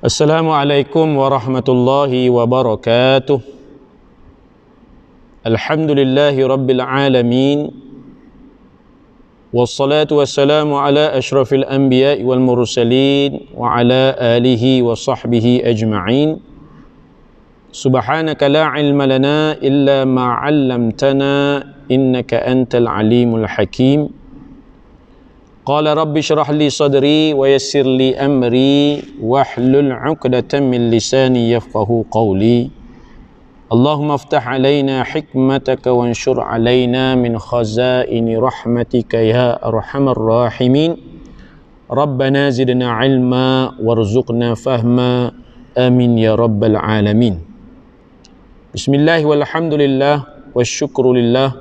Assalamualaikum warahmatullahi wabarakatuh. Alhamdulillahi rabbil alamin. Wassalatu wassalamu ala ashrafil anbiya'i wal mursalin wa ala alihi wa sahbihi ajma'in. Subhanaka la ilma lana illa ma 'allamtana innaka antal alimul hakim. Qala rabbi shrah li sadri wa yassir li amri wahlul 'uqdatam min lisani yafqahu qawli. Allahumma aftah 'alaina hikmataka wanshur 'alaina min khazaini rahmatika ya arhamar rahimin. Rabbana zidna 'ilma warzuqna fahma. Amin ya rabbal alamin. Bismillah walhamdulillah wasyukru lillah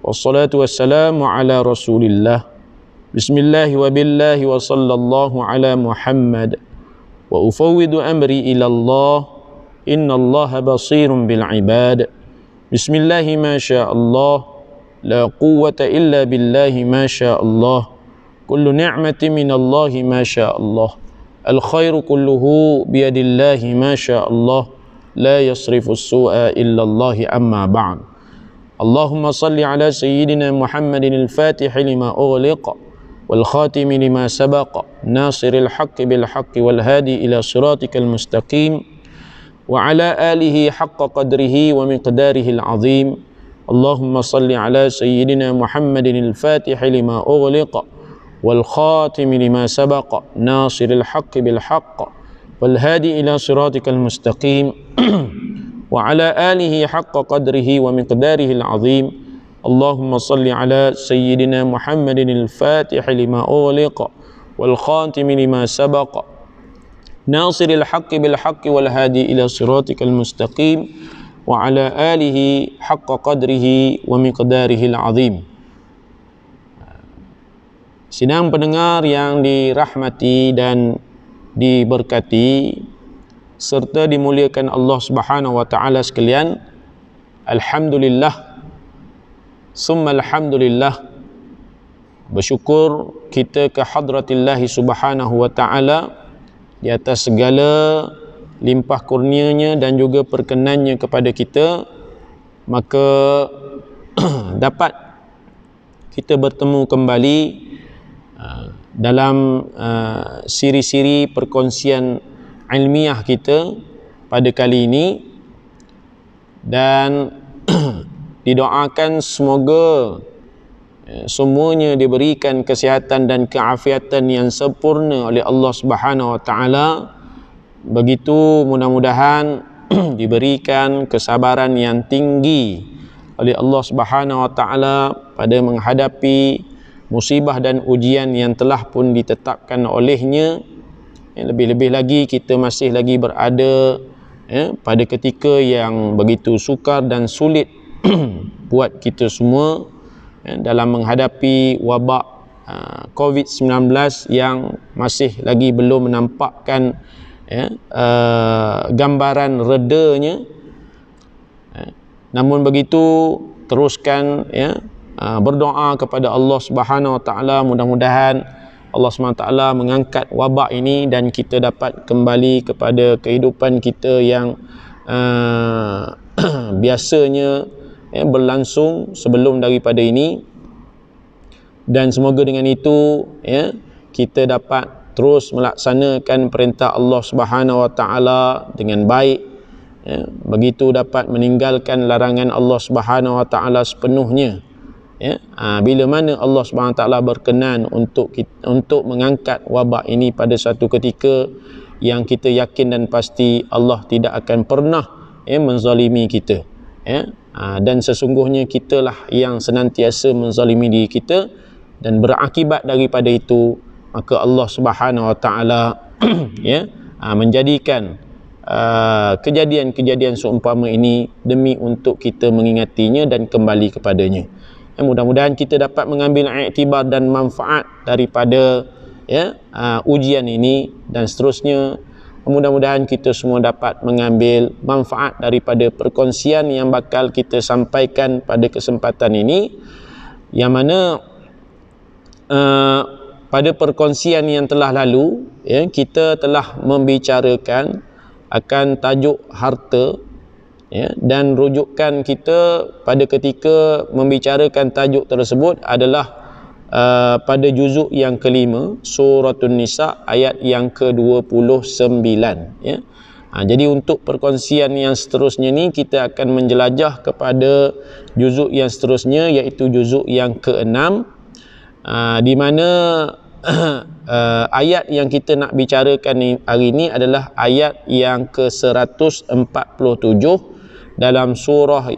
wassalatu wassalamu ala rasulillah. Bismillah wa billahi wa sallallahu ala Muhammad wa ufawwidu amri ila Allah inna Allah basirun bil ibad. Bismillah ma sya Allah la quwwata illa billahi ma sya Allah kullu ni'mati min Allah ma sya Allah al khairu kulluhu biyadillahi ma sya Allah la yasrifu as-su'a illa Allah amma ba'd. Allahumma salli ala sayyidina Muhammadin al-Fatih lima ughliqa والخاتم لما سبق ناصر الحق بالحق والهادي إلى صراطك المستقيم وعلى آله حق قدره ومقداره العظيم. اللهم صل على سيدنا محمد الفاتح لما أغلق والخاتم لما سبق ناصر الحق بالحق والهادي إلى صراطك المستقيم وعلى آله حق قدره ومقداره العظيم. اللهم صل على سيدنا محمد الفاتح لما أغلق والخاتم لما سبق ناصر الحق بالحق والهادي إلى صراطك المستقيم وعلى آله حق قدره ومقداره العظيم. Sidang pendengar yang dirahmati dan diberkati serta dimuliakan Allah Subhanahu wa taala sekalian, alhamdulillah summa alhamdulillah, bersyukur kita ke hadratillahi subhanahu wa ta'ala di atas segala limpah kurnianya dan juga perkenannya kepada kita, maka dapat kita bertemu kembali dalam siri-siri perkongsian ilmiah kita pada kali ini, dan didoakan semoga semuanya diberikan kesihatan dan keafiatan yang sempurna oleh Allah Subhanahu wa taala. Begitu mudah-mudahan diberikan kesabaran yang tinggi oleh Allah Subhanahu wa taala pada menghadapi musibah dan ujian yang telah pun ditetapkan olehnya. Lebih-lebih lagi kita masih lagi berada pada ketika yang begitu sukar dan sulit buat kita semua dalam menghadapi wabak COVID-19 yang masih lagi belum menampakkan gambaran redanya. Namun begitu, teruskan berdoa kepada Allah Subhanahu wa taala, mudah-mudahan Allah Subhanahu wa taala mengangkat wabak ini dan kita dapat kembali kepada kehidupan kita yang biasanya berlangsung sebelum daripada ini, dan semoga dengan itu kita dapat terus melaksanakan perintah Allah Subhanahu wa taala dengan baik, begitu dapat meninggalkan larangan Allah Subhanahu wa taala sepenuhnya. Bila mana Allah Subhanahu wa taala berkenan untuk mengangkat wabak ini pada satu ketika yang kita yakin dan pasti Allah tidak akan pernah menzalimi kita. Dan sesungguhnya kitalah yang senantiasa menzalimi diri kita, dan berakibat daripada itu maka Allah Subhanahu wa taala menjadikan kejadian-kejadian seumpama ini demi untuk kita mengingatinya dan kembali kepadanya. Mudah-mudahan kita dapat mengambil iktibar dan manfaat daripada ujian ini, dan seterusnya mudah-mudahan kita semua dapat mengambil manfaat daripada perkongsian yang bakal kita sampaikan pada kesempatan ini, yang mana pada perkongsian yang telah lalu, ya, kita telah membicarakan akan tajuk harta, ya, dan rujukan kita pada ketika membicarakan tajuk tersebut adalah pada juzuk yang kelima, Suratul Nisa ayat yang ke-29, ya. Jadi untuk perkongsian yang seterusnya ni, kita akan menjelajah kepada juzuk yang seterusnya, iaitu juzuk yang ke-6, di mana ayat yang kita nak bicarakan hari ini adalah ayat yang ke-147 dalam surah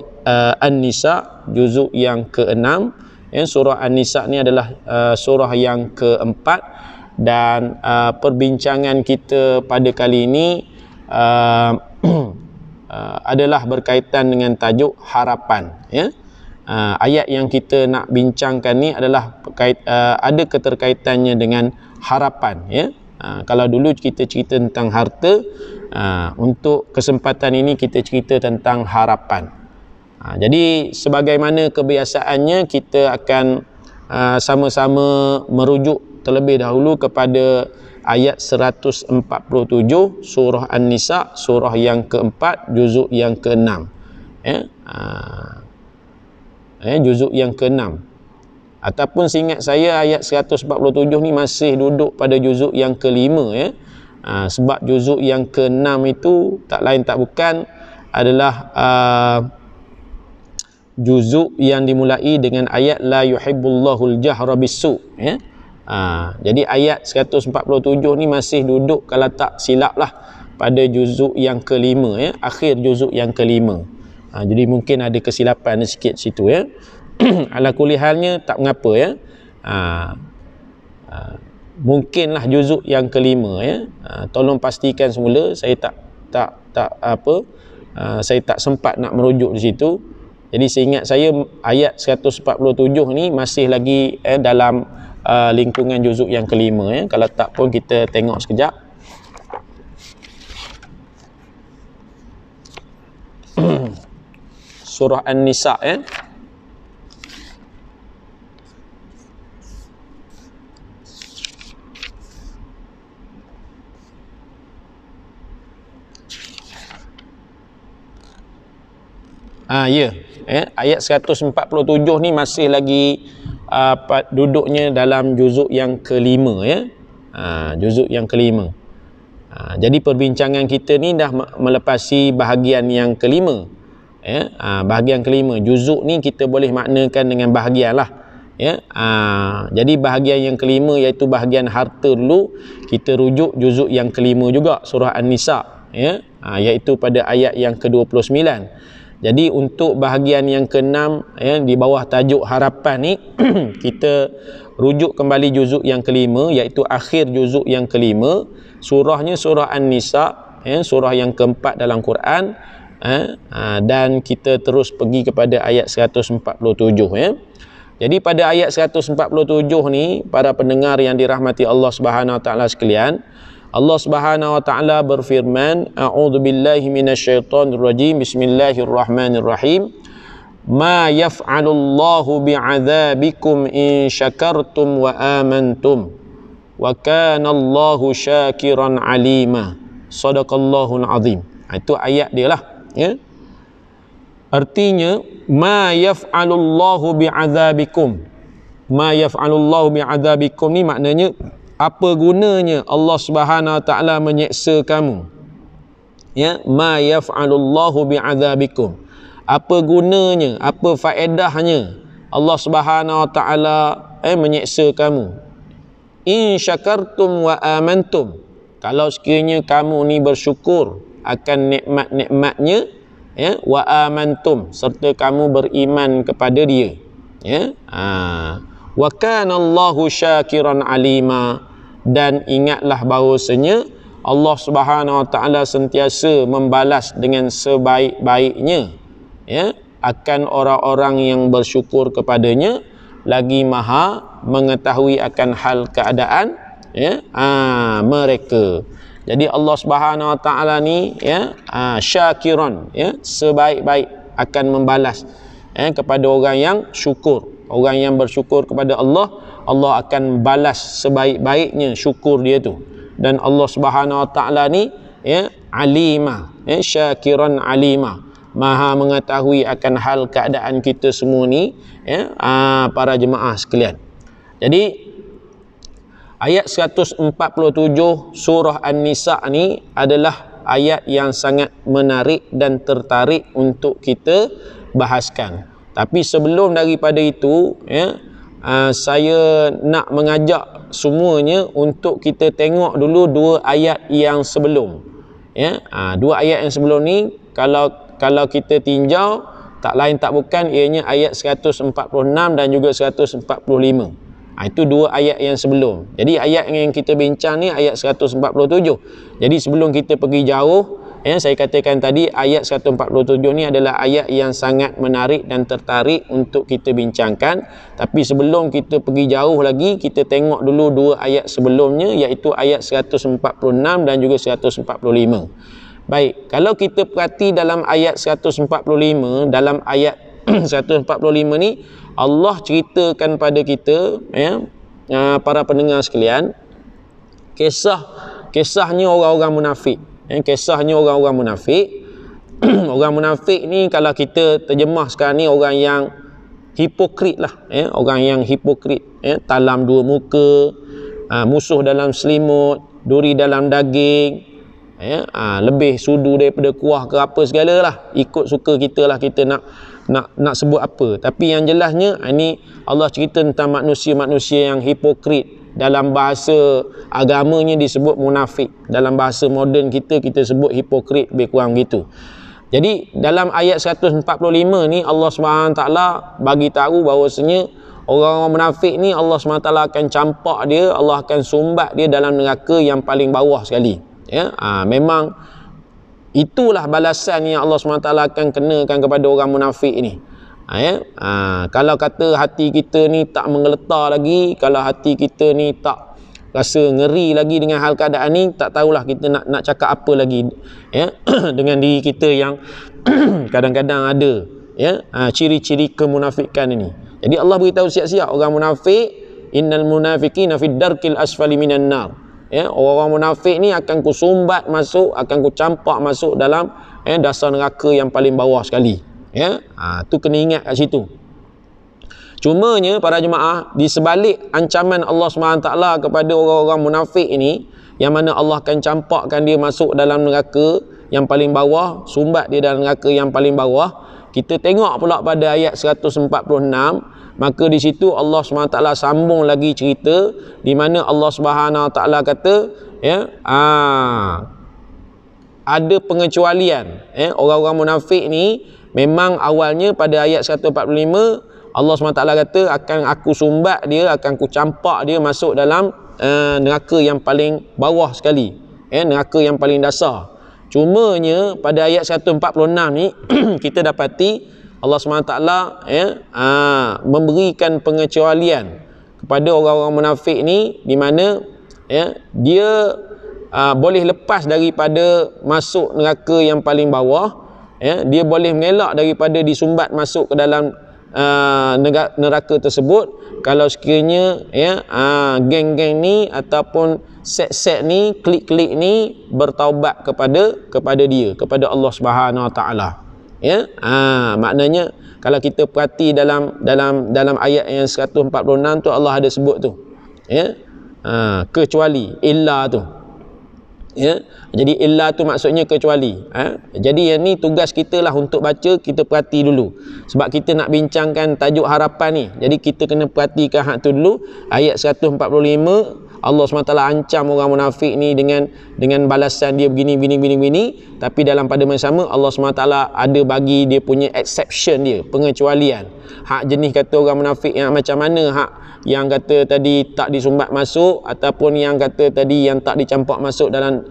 An-Nisa, juzuk yang ke-6. Ya, surah An-Nisa ni adalah surah yang keempat, dan perbincangan kita pada kali ini adalah berkaitan dengan tajuk harapan, ya. Ayat yang kita nak bincangkan ni adalah ada keterkaitannya dengan harapan, ya. Kalau dulu kita cerita tentang harta, untuk kesempatan ini kita cerita tentang harapan. Jadi sebagaimana kebiasaannya, kita akan sama-sama merujuk terlebih dahulu kepada ayat 147 surah An-Nisa, surah yang keempat, juzuk yang ke-6, ya. Juzuk yang ke-6, ataupun seingat saya ayat 147 ni masih duduk pada juzuk yang ke-5, ya. Sebab juzuk yang ke-6 itu tak lain tak bukan adalah juzuk yang dimulai dengan ayat la yuhibbullahul jahra bisu, ya. Jadi ayat 147 ni masih duduk, kalau tak silap lah, pada juzuk yang ke-5, ya, akhir juzuk yang ke-5. Jadi mungkin ada kesilapan sikit situ, ya. Ala kulli halnya tak mengapa, ya. Mungkinlah juzuk yang ke-5, ya. Tolong pastikan semula, saya saya tak sempat nak merujuk di situ. Jadi seingat saya ayat 147 ni masih lagi dalam lingkungan juzuk yang ke-5, ya. Kalau tak pun kita tengok sekejap. Surah An-Nisa, ya. Ayat 147 ni masih lagi duduknya dalam juzuk yang ke-5, ya. Juzuk yang ke-5. Jadi perbincangan kita ni dah melepasi bahagian yang ke-5, ya. Bahagian ke-5 juzuk ni kita boleh maknakan dengan bahagian lah, ya. Jadi bahagian yang ke-5 iaitu bahagian harta dulu, kita rujuk juzuk yang ke-5 juga, surah An-Nisa, ya. Iaitu pada ayat yang ke-29. Jadi untuk bahagian yang ke-6, ya, di bawah tajuk harapan ni kita rujuk kembali juzuk yang ke-5, iaitu akhir juzuk yang ke-5. Surahnya surah An-Nisa, ya, surah yang keempat dalam Quran, dan kita terus pergi kepada ayat 147, ya. Jadi pada ayat 147 ni, para pendengar yang dirahmati Allah Subhanahu Wa Taala sekalian, Allah Subhanahu Wa Taala berfirman, a'udzubillahi minasyaitonirrajim, bismillahirrahmanirrahim, ma yaf'alullahu bi'adzabikum in syakartum wa amantum wa kana Allahu syakiran alima. Shadaqallahul azim. Itu ayat dia lah, ya. Artinya, ma yaf'alullahu bi'adzabikum. Ma yaf'alullahu bi'adzabikum ni maknanya, apa gunanya Allah Subhanahu Wa Taala menyeksa kamu, ya. Ma yaf'alullahu bi'adzabikum. Apa gunanya, apa faedahnya Allah Subhanahu Wa Taala menyeksa kamu? In syakartum wa amantum. Kalau sekiranya kamu ni bersyukur akan nikmat-nikmatnya, ya, wa amantum, serta kamu beriman kepada dia, ya. Wa kana Allahu syakiran alima. Dan ingatlah bahawasanya Allah Subhanahu Wa Taala sentiasa membalas dengan sebaik-baiknya, ya, akan orang-orang yang bersyukur kepadanya, lagi maha mengetahui akan hal keadaan, ya, mereka. Jadi Allah Subhanahu Wa Taala ni, ya, syakiran, ya, sebaik-baik akan membalas, kepada orang yang syukur, orang yang bersyukur kepada Allah. Allah akan balas sebaik-baiknya syukur dia tu. Dan Allah Subhanahu Wa Taala ni ya alima, ya, syakiran alima, maha mengetahui akan hal keadaan kita semua ni, ya, para jemaah sekalian. Jadi ayat 147 surah An-Nisa ni adalah ayat yang sangat menarik dan tertarik untuk kita bahaskan. Tapi sebelum daripada itu, ya, saya nak mengajak semuanya untuk kita tengok dulu dua ayat yang sebelum. Ya, dua ayat yang sebelum ni kalau kita tinjau tak lain tak bukan ianya ayat 146 dan juga 145. Itu dua ayat yang sebelum. Jadi ayat yang kita bincang ni ayat 147. Jadi sebelum kita pergi jauh, ya, saya katakan tadi ayat 147 ni adalah ayat yang sangat menarik dan tertarik untuk kita bincangkan. Tapi sebelum kita pergi jauh lagi, kita tengok dulu dua ayat sebelumnya, iaitu ayat 146 dan juga 145. Baik, kalau kita perhati dalam ayat 145, dalam ayat 145 ni Allah ceritakan pada kita, ya, para pendengar sekalian, kisahnya orang-orang munafik. Kisahnya orang-orang munafik. Orang munafik ni kalau kita terjemah sekarang ni orang yang hipokrit lah, ya, orang yang hipokrit, ya, talam dua muka, musuh dalam selimut, duri dalam daging, ya, lebih sudu daripada kuah ke apa segala lah, ikut suka kita lah, kita nak sebut apa. Tapi yang jelasnya ini Allah cerita tentang manusia-manusia yang hipokrit. Dalam bahasa agamanya disebut munafik, dalam bahasa moden kita sebut hipokrit, lebih kurang gitu. Jadi dalam ayat 145 ni Allah SWT bagi tahu bahawasanya orang-orang munafik ni Allah SWT akan campak dia, Allah akan sumbat dia dalam neraka yang paling bawah sekali, ya. Memang itulah balasan yang Allah SWT akan kenakan kepada orang munafik ni. Ya? Kalau kata hati kita ni tak menggeletar lagi, kalau hati kita ni tak rasa ngeri lagi dengan hal keadaan ni, tak tahulah kita nak cakap apa lagi, ya, dengan diri kita yang kadang-kadang ada, ya, ciri-ciri kemunafikan ini. Jadi Allah beritahu siap-siap orang munafik, innal munafiqina fid darkil asfali minan nar. Ya, orang munafik ni akan ku sumbat masuk, akan ku campak masuk dalam, ya, dasar neraka yang paling bawah sekali. Ya, tu kena ingat kat situ. Cumanya para jemaah, di sebalik ancaman Allah SWT kepada orang-orang munafik ini, yang mana Allah akan campakkan dia masuk dalam neraka yang paling bawah, sumbat dia dalam neraka yang paling bawah, kita tengok pula pada ayat 146, maka di situ Allah SWT sambung lagi cerita, di mana Allah SWT kata, ya, ada pengecualian, ya, orang-orang munafik ni memang awalnya pada ayat 145 Allah SWT kata akan aku sumbat dia, akan aku campak dia masuk dalam neraka yang paling bawah sekali, ya, neraka yang paling dasar. Cumanya pada ayat 146 ni kita dapati Allah SWT, ya, memberikan pengecualian kepada orang-orang munafik ni, di mana, ya, dia boleh lepas daripada masuk neraka yang paling bawah, ya, dia boleh mengelak daripada disumbat masuk ke dalam neraka tersebut kalau sekiranya, ya, geng-geng ni ataupun set-set ni, klik-klik ni bertaubat kepada dia, kepada Allah Subhanahu Wa Taala. Ya, maknanya kalau kita perhati dalam ayat yang 146 tu Allah ada sebut tu, ya, kecuali illa tu. Ya, jadi illa tu maksudnya kecuali. Jadi yang ni tugas kita lah untuk baca, kita perhati dulu. Sebab kita nak bincangkan tajuk harapan ni. Jadi kita kena perhatikan hak tu dulu. Ayat 145 Allah SWT ancam orang munafik ni dengan balasan dia begini. Tapi dalam pada masa sama Allah SWT ada bagi dia punya exception dia, pengecualian. Hak jenis kata orang munafik yang macam mana, hak yang kata tadi tak disumbat masuk, ataupun yang kata tadi yang tak dicampak masuk dalam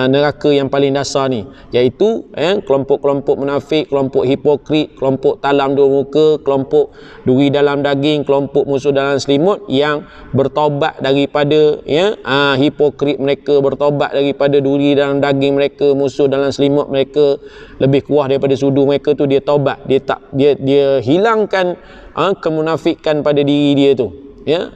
neraka yang paling dasar ni, iaitu kelompok-kelompok munafik, kelompok hipokrit, kelompok talam dua muka, kelompok duri dalam daging, kelompok musuh dalam selimut yang bertaubat daripada, ya, hipokrit mereka, bertaubat daripada duri dalam daging mereka, musuh dalam selimut mereka, lebih kuah daripada sudu mereka tu, dia taubat, dia hilangkan kemunafikan pada diri dia tu, ya,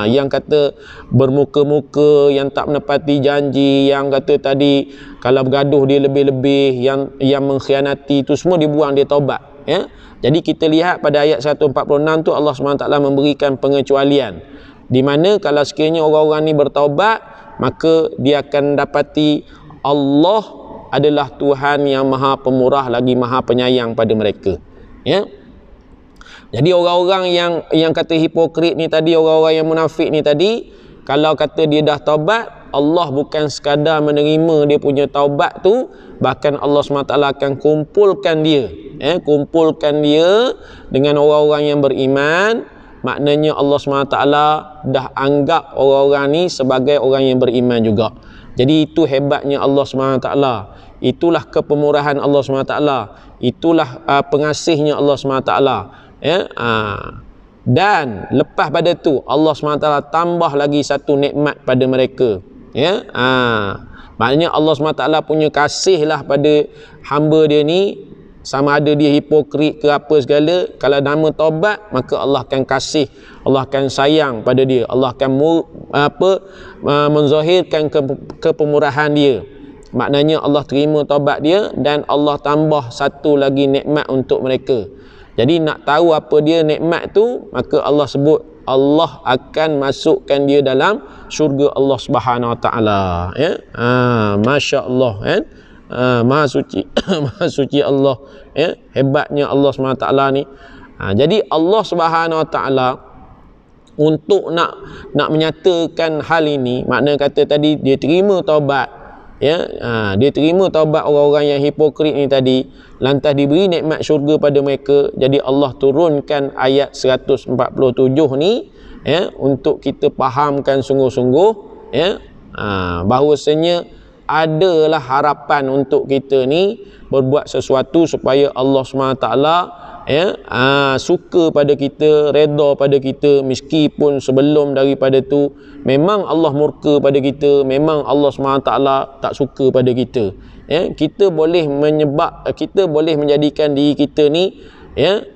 yang kata bermuka-muka, yang tak menepati janji, yang kata tadi kalau bergaduh dia lebih-lebih, yang mengkhianati, itu semua dibuang, dia taubat, ya. Jadi kita lihat pada ayat 146 tu Allah SWT memberikan pengecualian, di mana kalau sekiranya orang-orang ni bertaubat, maka dia akan dapati Allah adalah Tuhan yang maha pemurah lagi maha penyayang pada mereka, ya. Jadi orang-orang yang kata hipokrit ni tadi, orang-orang yang munafik ni tadi, kalau kata dia dah taubat, Allah bukan sekadar menerima dia punya taubat tu, bahkan Allah SWT akan kumpulkan dia, kumpulkan dia dengan orang-orang yang beriman. Maknanya Allah SWT dah anggap orang-orang ni sebagai orang yang beriman juga. Jadi itu hebatnya Allah SWT. Itulah kepemurahan Allah SWT. Itulah pengasihnya Allah SWT. Ya, dan lepas pada tu Allah SWT tambah lagi satu nikmat pada mereka, ya. Maknanya Allah SWT punya kasih lah pada hamba dia ni, sama ada dia hipokrit ke apa segala, kalau nama taubat maka Allah akan kasih, Allah akan sayang pada dia, Allah akan menzahirkan kepemurahan dia. Maknanya Allah terima taubat dia dan Allah tambah satu lagi nikmat untuk mereka. Jadi nak tahu apa dia nikmat tu, maka Allah sebut Allah akan masukkan dia dalam syurga Allah Subhanahu Wa Taala, ya. Masya-Allah, kan. Maha suci maha suci Allah, ya. Hebatnya Allah Subhanahu Wa Taala ni. Jadi Allah Subhanahu Wa Taala untuk nak menyatakan hal ini, makna kata tadi dia terima taubat, ya. Dia terima taubat orang-orang yang hipokrit ni tadi, lantas diberi nikmat syurga pada mereka. Jadi Allah turunkan ayat 147 ni, ya, untuk kita fahamkan sungguh-sungguh, ya, bahawasanya adalah harapan untuk kita ni berbuat sesuatu supaya Allah SWT, ya, suka pada kita, redha pada kita, meskipun sebelum daripada tu memang Allah murka pada kita, memang Allah SWT tak suka pada kita, ya. Kita boleh kita boleh menjadikan diri kita ni, ya,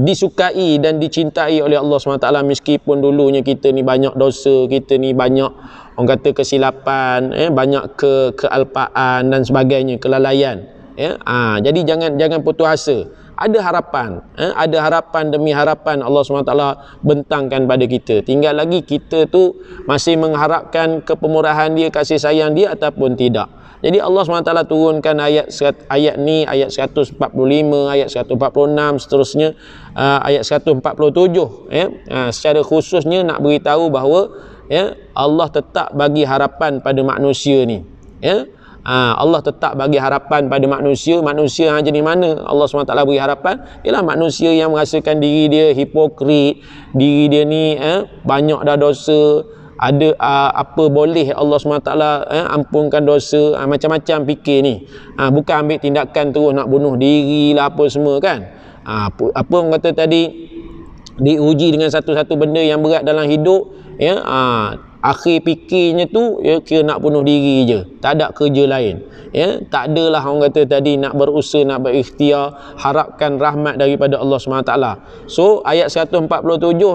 disukai dan dicintai oleh Allah SWT, meskipun dulunya kita ni banyak dosa, kita ni banyak orang kata kesilapan, banyak kealpaan dan sebagainya, kelalaian, ya. Jadi jangan putus asa. Ada harapan, ada harapan demi harapan Allah SWT bentangkan pada kita. Tinggal lagi kita tu masih mengharapkan kepemurahan dia, kasih sayang dia ataupun tidak. Jadi Allah SWT turunkan ayat ni, ayat 145, ayat 146, seterusnya ayat 147, ya. Secara khususnya nak beritahu bahawa, ya, Allah tetap bagi harapan pada manusia ni, ya. Allah tetap bagi harapan pada manusia. Manusia yang jenis mana Allah SWT beri harapan? Ialah manusia yang merasakan diri dia hipokrit, diri dia ni banyak dah dosa, ada apa boleh Allah SWT ampunkan dosa, macam-macam fikir ni, bukan ambil tindakan terus nak bunuh diri lah apa semua, kan. Apa orang kata tadi, diuji dengan satu-satu benda yang berat dalam hidup, ya, akhir fikirnya tu, ya, kira nak bunuh diri je, tak ada kerja lain, ya. Tak adalah orang kata tadi nak berusaha, nak berikhtiar, harapkan rahmat daripada Allah SWT. So ayat 147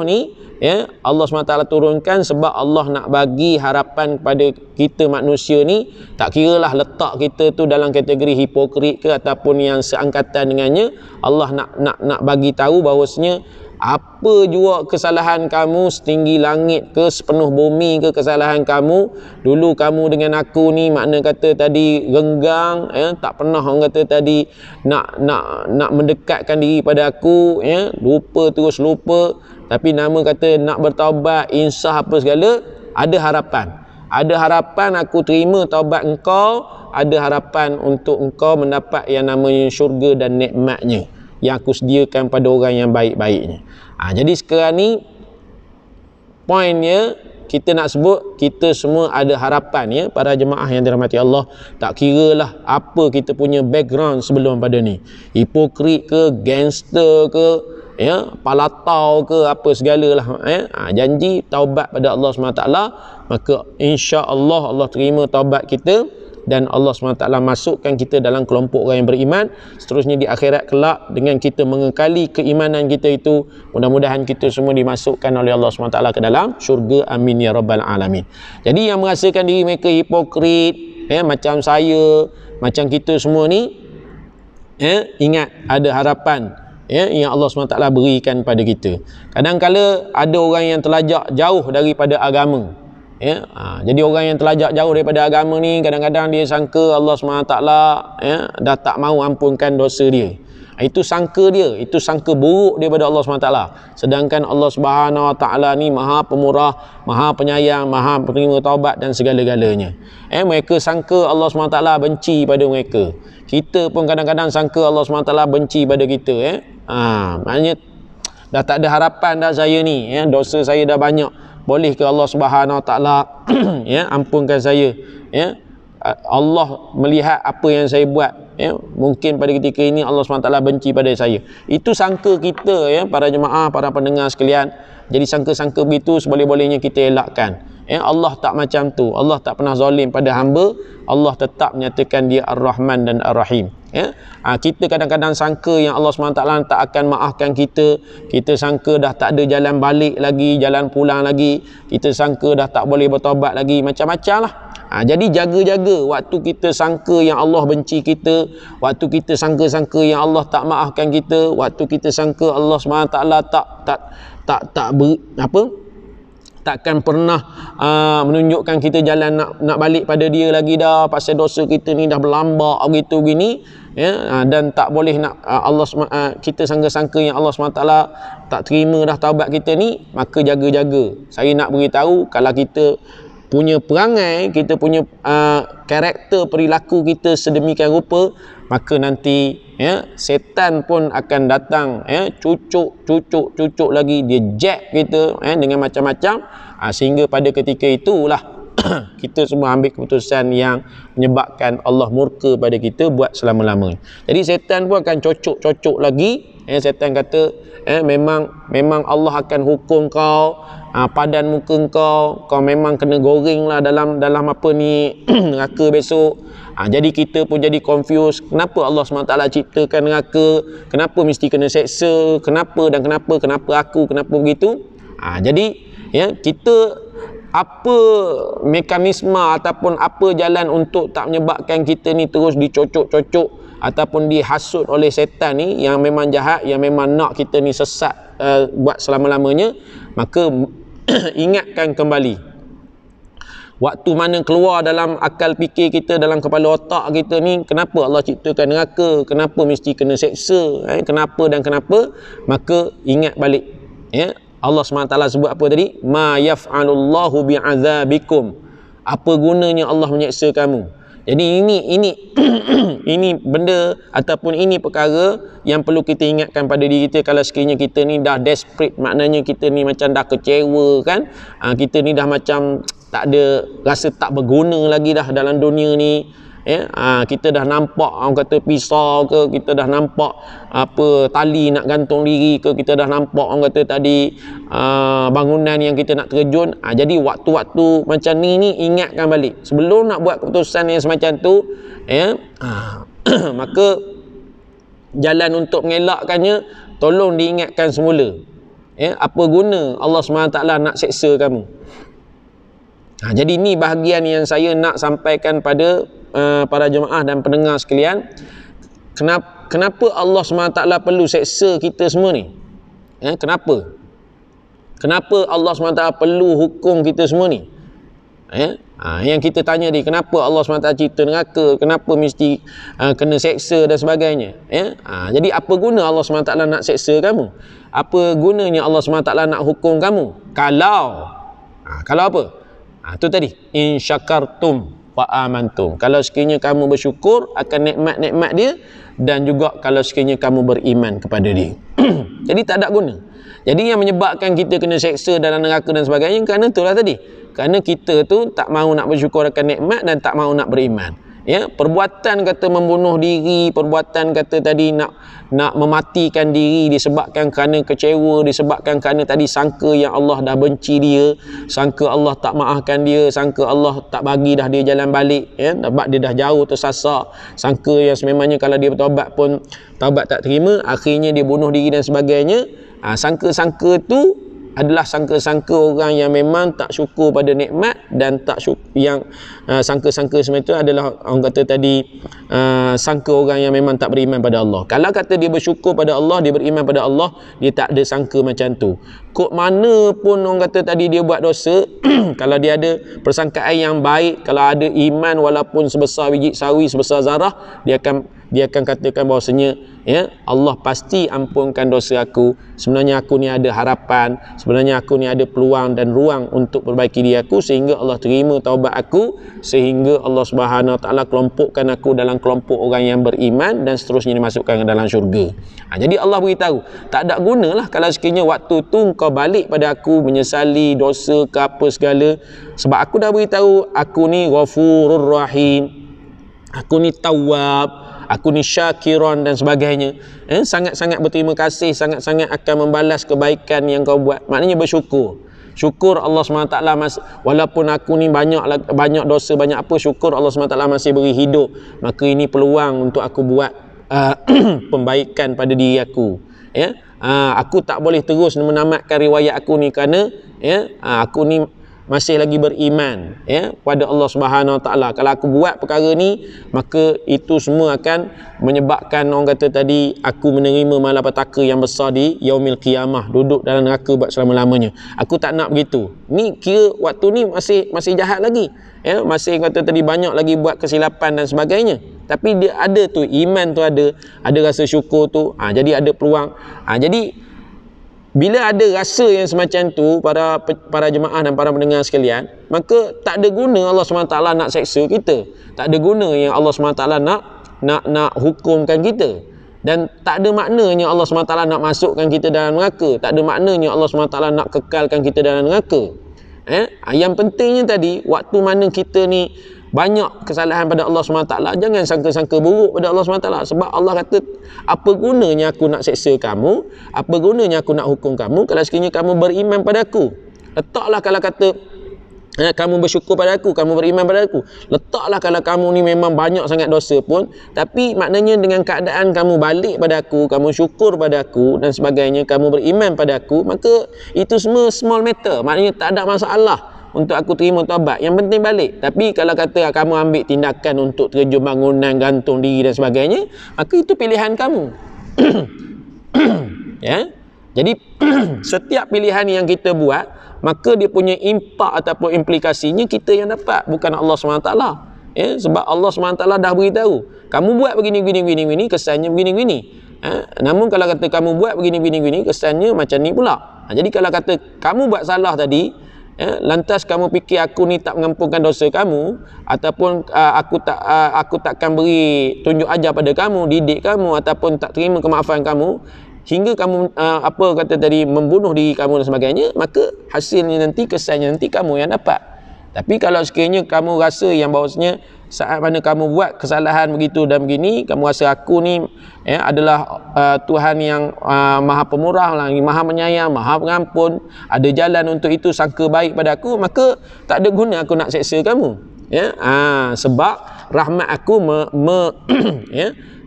ni, ya, Allah SWT turunkan sebab Allah nak bagi harapan kepada kita manusia ni. Tak kira lah letak kita tu dalam kategori hipokrit ke ataupun yang seangkatan dengannya, Allah nak bagi tahu bahawasanya apa jua kesalahan kamu, setinggi langit ke, sepenuh bumi ke kesalahan kamu, dulu kamu dengan aku ni, makna kata tadi renggang, ya, tak pernah orang kata tadi nak mendekatkan diri pada aku, ya, lupa terus lupa. Tapi nama kata nak bertaubat, insaf apa segala, ada harapan. Ada harapan aku terima taubat engkau, ada harapan untuk engkau mendapat yang namanya syurga dan nikmatnya yang aku sediakan pada orang yang baik-baiknya. Jadi sekarang ni poinnya kita nak sebut, kita semua ada harapan, ya, para jemaah yang dirahmati Allah. Tak kira lah apa kita punya background sebelum pada ni, hipokrit ke, gangster ke, ya, palatau ke, apa segalalah, ya. Janji taubat pada Allah SWT, maka insya-Allah Allah terima taubat kita, dan Allah SWT masukkan kita dalam kelompok orang yang beriman. Seterusnya di akhirat kelak, dengan kita mengekali keimanan kita itu, mudah-mudahan kita semua dimasukkan oleh Allah SWT ke dalam syurga. Amin ya rabbal alamin. Jadi yang merasakan diri mereka hipokrit, macam saya, macam kita semua ni, ingat ada harapan yang Allah SWT berikan pada kita. Kadang-kala ada orang yang terlajak jauh daripada agama. Jadi orang yang terlajak jauh daripada agama ni, kadang-kadang dia sangka Allah SWT dah tak mau ampunkan dosa dia. Itu sangka dia, itu sangka buruk daripada Allah SWT. Sedangkan Allah SWT ni Maha Pemurah, Maha Penyayang, Maha Penerima taubat dan segala-galanya. Mereka sangka Allah SWT benci pada mereka. Kita pun kadang-kadang sangka Allah SWT benci pada kita. Maknanya dah tak ada harapan dah saya ni, dosa saya dah banyak. Boleh ke Allah Subhanahu Wa Taala ampunkan saya? Allah melihat apa yang saya buat. Mungkin pada ketika ini Allah SWT benci pada saya. Itu sangka kita, para jemaah, para pendengar sekalian. Jadi sangka-sangka begitu seboleh-bolehnya kita elakkan. Allah tak macam tu. Allah tak pernah zalim pada hamba. Allah tetap menyatakan dia Ar-Rahman dan Ar-Rahim. Kita kadang-kadang sangka yang Allah SWT tak akan maafkan kita. Kita sangka dah tak ada jalan balik lagi, jalan pulang lagi. Kita sangka dah tak boleh bertaubat lagi, macam-macam lah. Jadi jaga-jaga waktu kita sangka yang Allah benci kita, waktu kita sangka-sangka yang Allah tak maafkan kita, waktu kita sangka Allah SWT takkan pernah menunjukkan kita jalan nak balik pada dia lagi dah, pasal dosa kita ni dah berlambak gitu gini, dan tak boleh nak kita sangka-sangka yang Allah SWT tak terima dah taubat kita ni. Maka jaga-jaga. Saya nak beritahu, kalau kita punya perangai, kita punya karakter perilaku kita sedemikian rupa, maka nanti setan pun akan datang, cucuk lagi, dia jack kita dengan macam-macam, sehingga pada ketika itulah kita semua ambil keputusan yang menyebabkan Allah murka pada kita buat selama-lamanya. Jadi setan pun akan cocok lagi. Setan kata memang Allah akan hukum kau, padan muka kau memang kena goreng lah dalam apa ni neraka besok. Jadi kita pun jadi confused, kenapa Allah SWT ciptakan neraka, kenapa mesti kena seksa, kenapa aku, kenapa begitu. Jadi kita apa mekanisme ataupun apa jalan untuk tak menyebabkan kita ni terus dicocok-cocok ataupun dihasut oleh setan ni yang memang jahat, yang memang nak kita ni sesat buat selama-lamanya. Maka ingatkan kembali, waktu mana keluar dalam akal fikir kita, dalam kepala otak kita ni, kenapa Allah ciptakan neraka, kenapa mesti kena seksa, kenapa. Maka ingat balik, Allah SWT sebut apa tadi? Ma yaf'alullahu bi'adzabikum. Apa gunanya Allah menyeksa kamu? Jadi ini benda ataupun ini perkara yang perlu kita ingatkan pada diri kita. Kalau sekiranya kita ni dah desperate, maknanya kita ni macam dah kecewa kan, kita ni dah macam tak ada rasa, tak berguna lagi dah dalam dunia ni. Kita dah nampak orang kata pisau ke, kita dah nampak apa tali nak gantung diri ke, kita dah nampak orang kata tadi bangunan yang kita nak terjun. Jadi waktu-waktu macam ni ingatkan balik sebelum nak buat keputusan yang semacam tu, maka jalan untuk mengelakkannya tolong diingatkan semula. Apa guna Allah SWT nak seksa kamu? Jadi ni bahagian yang saya nak sampaikan pada para jemaah dan pendengar sekalian. Kenapa Allah SWT perlu seksa kita semua ni? Kenapa Allah SWT perlu hukum kita semua ni? Yang kita tanya ni, kenapa Allah SWT cipta neraka, kenapa mesti kena seksa dan sebagainya. Jadi apa guna Allah SWT nak seksa kamu? Apa gunanya Allah SWT nak hukum kamu? Kalau apa? Itu tadi, in syakartum wa amantum. Kalau sekiranya kamu bersyukur akan nikmat-nikmat dia, dan juga kalau sekiranya kamu beriman kepada dia. Jadi tak ada guna. Jadi yang menyebabkan kita kena seksa dalam neraka dan sebagainya, kerana itulah tadi, kerana kita tu tak mahu nak bersyukur akan nikmat dan tak mahu nak beriman. Ya, perbuatan kata membunuh diri, perbuatan kata tadi nak mematikan diri disebabkan kerana kecewa, disebabkan kerana tadi sangka yang Allah dah benci dia, sangka Allah tak maafkan dia, sangka Allah tak bagi dah dia jalan balik, ya, sebab dia dah jauh tersasar, sangka yang sememangnya kalau dia bertaubat pun taubat tak terima, akhirnya dia bunuh diri dan sebagainya. Sangka-sangka tu adalah sangka-sangka orang yang memang tak syukur pada nikmat dan tak syukur, yang sangka-sangka semua itu adalah orang kata tadi sangka orang yang memang tak beriman pada Allah. Kalau kata dia bersyukur pada Allah, dia beriman pada Allah, dia tak ada sangka macam tu. Kok mana pun orang kata tadi dia buat dosa kalau dia ada persangkaan yang baik, kalau ada iman walaupun sebesar biji sawi, sebesar zarah, dia akan katakan bahawasanya, ya, Allah pasti ampunkan dosa aku. Sebenarnya aku ni ada harapan, sebenarnya aku ni ada peluang dan ruang untuk perbaiki diri aku, sehingga Allah terima taubat aku, sehingga Allah Subhanahu Wa Taala kelompokkan aku dalam kelompok orang yang beriman dan seterusnya dimasukkan ke dalam syurga. Jadi Allah beritahu, tak ada gunalah kalau sekiranya waktu tu kau balik pada aku menyesali dosa ke apa segala, sebab aku dah beritahu aku ni Ghafurur Rahim, aku ni Tawwab, aku ni Syakiran dan sebagainya. Sangat-sangat berterima kasih, sangat-sangat akan membalas kebaikan yang kau buat. Maknanya bersyukur. Syukur Allah SWT, walaupun aku ni banyak dosa, banyak apa, syukur Allah SWT masih beri hidup. Maka ini peluang untuk aku buat pembaikan pada diri aku. Ya, aku tak boleh terus menamatkan riwayat aku ni kerana, ya, aku ni masih lagi beriman, ya, pada Allah Subhanahu Wa Taala. Kalau aku buat perkara ni, maka itu semua akan menyebabkan orang kata tadi aku menerima malapetaka yang besar di yaumil qiyamah, duduk dalam neraka buat selama-lamanya. Aku tak nak begitu. Ni kira waktu ni masih jahat lagi, ya, masih kata tadi banyak lagi buat kesilapan dan sebagainya. Tapi dia ada tu iman tu, ada rasa syukur tu. Jadi ada peluang. Jadi bila ada rasa yang semacam tu para jemaah dan para pendengar sekalian, maka tak ada guna Allah SWT nak seksa kita. Tak ada guna yang Allah SWT nak hukumkan kita. Dan tak ada maknanya Allah SWT nak masukkan kita dalam neraka. Tak ada maknanya Allah SWT nak kekalkan kita dalam neraka. Yang pentingnya tadi, waktu mana kita ni banyak kesalahan pada Allah SWT, jangan sangka-sangka buruk pada Allah SWT. Sebab Allah kata, apa gunanya aku nak seksa kamu, apa gunanya aku nak hukum kamu kalau sekiranya kamu beriman pada aku. Letaklah kalau kata kamu bersyukur pada aku, kamu beriman pada aku. Letaklah kalau kamu ni memang banyak sangat dosa pun, tapi maknanya dengan keadaan kamu balik pada aku, kamu syukur pada aku dan sebagainya, kamu beriman pada aku, maka itu semua small matter. Maknanya tak ada masalah untuk aku terima taubat. Yang penting balik. Tapi kalau kata kamu ambil tindakan untuk terjun bangunan, gantung diri dan sebagainya, maka itu pilihan kamu. Ya. Jadi setiap pilihan yang kita buat, maka dia punya impak ataupun implikasinya kita yang dapat, bukan Allah SWT. Ya, sebab Allah SWT dah beritahu, kamu buat begini, kesannya begini. Namun kalau kata kamu buat begini, kesannya macam ni pula. Jadi kalau kata kamu buat salah tadi, lantas kamu fikir aku ni tak mengampunkan dosa kamu, ataupun aku takkan beri tunjuk ajar pada kamu, didik kamu, ataupun tak terima kemaafan kamu, hingga kamu membunuh diri kamu dan sebagainya, maka hasilnya nanti, kesannya nanti kamu yang dapat. Tapi kalau sekiranya kamu rasa yang bahawasanya saat mana kamu buat kesalahan begitu dan begini, kamu rasa aku ni adalah Tuhan yang maha pemurah, maha menyayang, maha pengampun, ada jalan untuk itu, sangka baik pada aku, maka tak ada guna aku nak seksa kamu. Sebab rahmat aku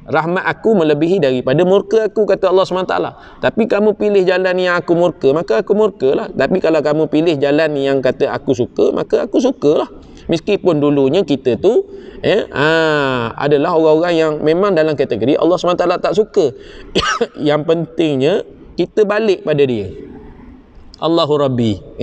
rahmat aku melebihi daripada murka aku, kata Allah SWT. Tapi kamu pilih jalan yang aku murka, maka aku murka lah. Tapi kalau kamu pilih jalan yang kata aku suka, maka aku suka lah. Meskipun dulunya kita tu adalah orang-orang yang memang dalam kategori Allah SWT tak suka. Yang pentingnya kita balik pada dia, Allahu Rabbi.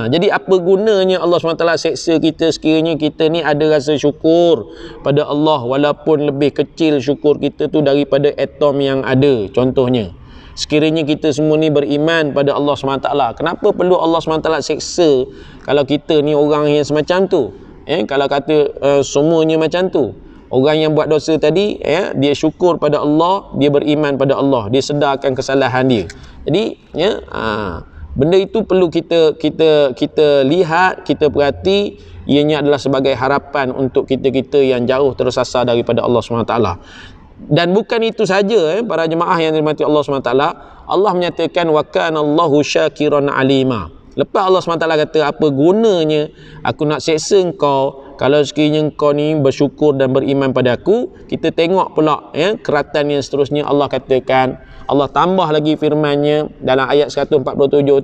Jadi apa gunanya Allah SWT seksa kita sekiranya kita ni ada rasa syukur pada Allah, walaupun lebih kecil syukur kita tu daripada atom yang ada. Contohnya, sekiranya kita semua ni beriman pada Allah SWT, kenapa perlu Allah SWT seksa kalau kita ni orang yang semacam tu? Kalau kata semuanya macam tu, orang yang buat dosa tadi, dia syukur pada Allah, dia beriman pada Allah, dia sedarkan kesalahan dia. Jadi Benda itu perlu kita lihat, kita perhati. Ianya adalah sebagai harapan untuk kita-kita yang jauh tersasar daripada Allah SWT. Dan bukan itu saja, para jemaah yang dirahmati Allah SWT, Allah menyatakan wa kana Allahu syakiran alima. Lepas Allah SWT kata, apa gunanya aku nak seksa engkau kalau sekiranya engkau ni bersyukur dan beriman pada aku. Kita tengok pula keratan yang seterusnya. Allah katakan, Allah tambah lagi firman-Nya dalam ayat 147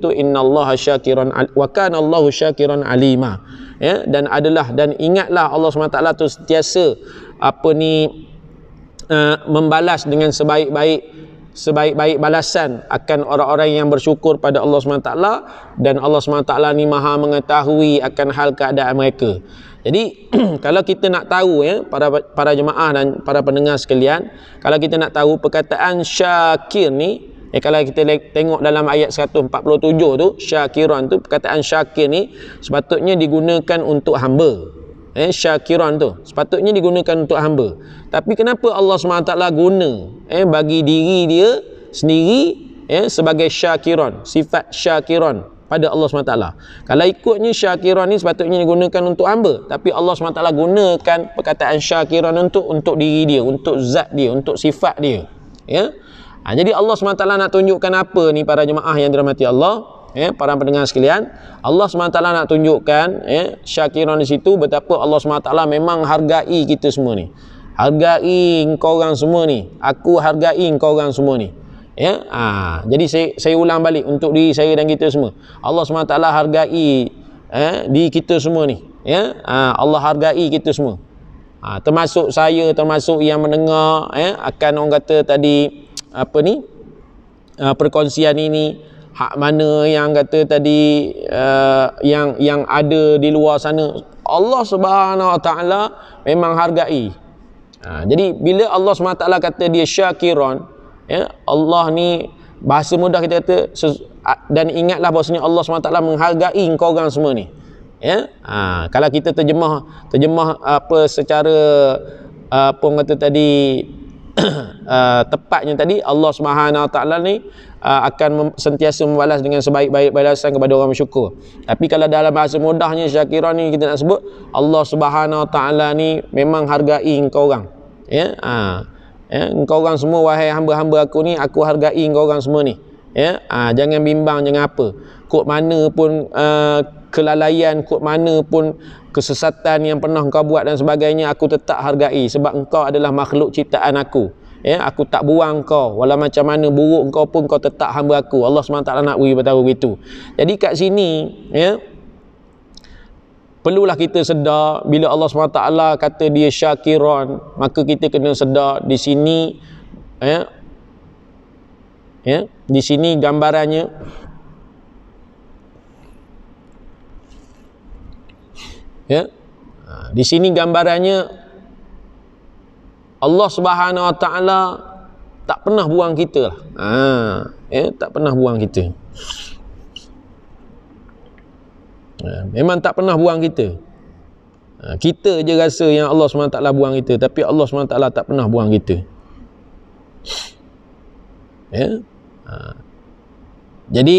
tu, innallaha syakiran wa kana Allahu syakiran alima. Dan ingatlah Allah SWT tu sentiasa membalas dengan sebaik-baik balasan akan orang-orang yang bersyukur pada Allah SWT, dan Allah SWT ni maha mengetahui akan hal keadaan mereka. Jadi kalau kita nak tahu, para jemaah dan para pendengar sekalian, kalau kita nak tahu perkataan syakir ni, kalau kita tengok dalam ayat 147 tu, syakiran tu, perkataan syakir ni sepatutnya digunakan untuk hamba. Syakiran tu sepatutnya digunakan untuk hamba. Tapi kenapa Allah SWT guna bagi diri dia sendiri sebagai syakiran, sifat syakiran pada Allah SWT? Kalau ikutnya syakiran ni sepatutnya digunakan untuk hamba, tapi Allah SWT gunakan perkataan syakiran untuk diri dia, untuk zat dia, untuk sifat dia. Jadi Allah SWT nak tunjukkan apa ni para jemaah yang dirahmati Allah? Para pendengar sekalian, Allah SWT nak tunjukkan syakiran di situ betapa Allah SWT memang hargai kita semua ni. Hargai engkau orang semua ni. Aku hargai engkau orang semua ni. Jadi saya ulang balik untuk diri saya dan kita semua. Allah SWT hargai diri kita semua ni. Allah hargai kita semua. Termasuk saya, termasuk yang mendengar akan orang kata tadi perkongsian ini. Hak mana yang kata tadi yang ada di luar sana, Allah Subhanahu Wa Taala memang hargai. Jadi bila Allah SWT kata dia syakiran, Allah ni bahasa mudah kita kata, dan ingatlah bahasanya Allah SWT menghargai engkau orang semua ni. Kalau kita terjemah secara orang kata tadi tepatnya tadi, Allah Subhanahu Wa Taala ni akan sentiasa membalas dengan sebaik-baik balasan kepada orang bersyukur. Tapi kalau dalam bahasa mudahnya syakiran ni kita nak sebut, Allah Subhanahu Wa Taala ni memang hargai engkau orang. Engkau orang semua, wahai hamba-hamba aku ni, aku hargai engkau orang semua ni. Jangan bimbang, jangan apa. Kok mana pun kelalaian, kok mana pun kesesatan yang pernah engkau buat dan sebagainya, aku tetap hargai, sebab engkau adalah makhluk ciptaan aku. Aku tak buang kau, walau macam mana buruk engkau pun, kau tetap hamba aku. Allah SWT nak beri beritahu begitu. Jadi kat sini perlulah kita sedar, bila Allah SWT kata dia syakiran, maka kita kena sedar di sini di sini gambarannya di sini gambarannya Allah Subhanahu Wa Taala tak pernah buang kita lah. Tak pernah buang kita. Memang tak pernah buang kita. Kita je rasa yang Allah SWT buang kita, tapi Allah SWT tak pernah buang kita. Jadi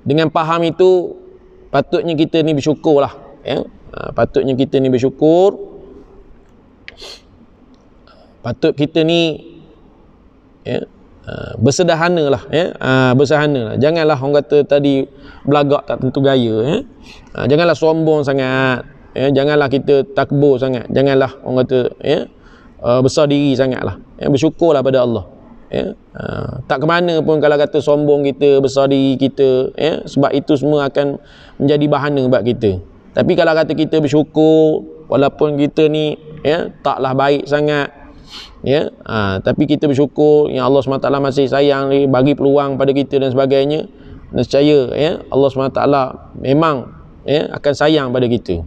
dengan faham itu, patutnya kita ni bersyukur lah. Patutnya kita ni bersyukur. Patut kita ni bersederhana lah, bersederhana lah. Janganlah orang kata tadi belagak tak tentu gaya. Janganlah sombong sangat, janganlah kita takbur sangat, janganlah orang kata besar diri sangat lah. Bersyukurlah pada Allah. Tak ke mana pun kalau kata sombong kita, besar diri kita, sebab itu semua akan menjadi bahana buat kita. Tapi kalau kata kita bersyukur, walaupun kita ni taklah baik sangat, tapi kita bersyukur yang Allah SWT masih sayang, bagi peluang pada kita dan sebagainya, nescaya Allah SWT memang akan sayang pada kita.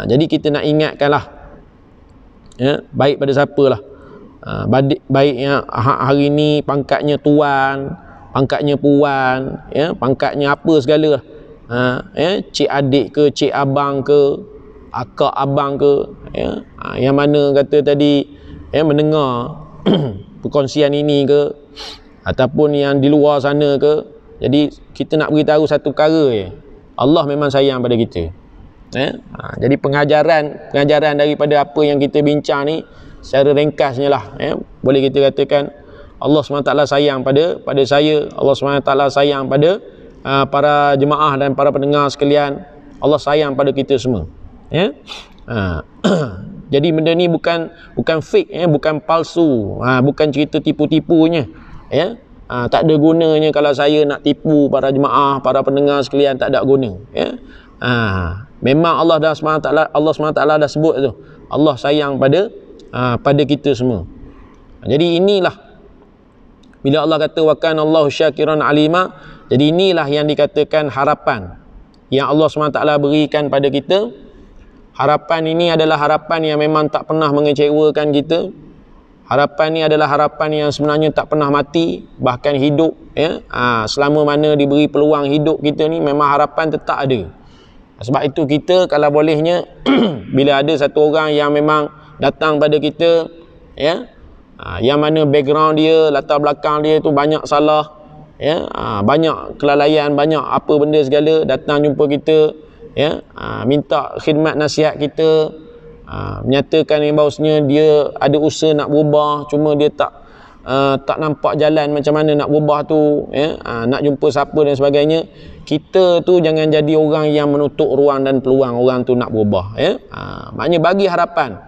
Jadi kita nak ingatkanlah, baik pada siapalah, baik yang hari ni pangkatnya tuan, pangkatnya puan, pangkatnya apa segala lah, cik adik ke, cik abang ke, akak abang ke, yang mana kata tadi mendengar perkongsian ini ke, ataupun yang di luar sana ke, Jadi kita nak beritahu satu perkara je, Allah memang sayang pada kita. Jadi pengajaran daripada apa yang kita bincang ni secara ringkasnya lah, boleh kita katakan Allah SWT sayang pada saya, Allah SWT sayang pada para jemaah dan para pendengar sekalian. Allah sayang pada kita semua. Jadi benda ni bukan fake, bukan palsu, bukan cerita tipu-tipunya. Tak ada gunanya kalau saya nak tipu para jemaah, para pendengar sekalian, tak ada guna. Memang Allah SWT dah sebut tu, Allah sayang pada kita semua. Jadi inilah bila Allah kata wa kana Allahu syakiran alima, jadi inilah yang dikatakan harapan yang Allah SWT berikan pada kita. Harapan ini adalah harapan yang memang tak pernah mengecewakan kita. Harapan ni adalah harapan yang sebenarnya tak pernah mati, bahkan hidup, selama mana diberi peluang hidup kita ni memang harapan tetap ada. Sebab itu kita kalau bolehnya bila ada satu orang yang memang datang pada kita, yang mana background dia, latar belakang dia tu banyak salah, banyak kelalaian, banyak apa benda segala, datang jumpa kita, minta khidmat nasihat kita, menyatakan yang bahawasanya dia ada usaha nak berubah, cuma dia tak nampak jalan macam mana nak berubah tu, nak jumpa siapa dan sebagainya. Kita tu jangan jadi orang yang menutup ruang dan peluang orang tu nak berubah. Maknanya bagi harapan.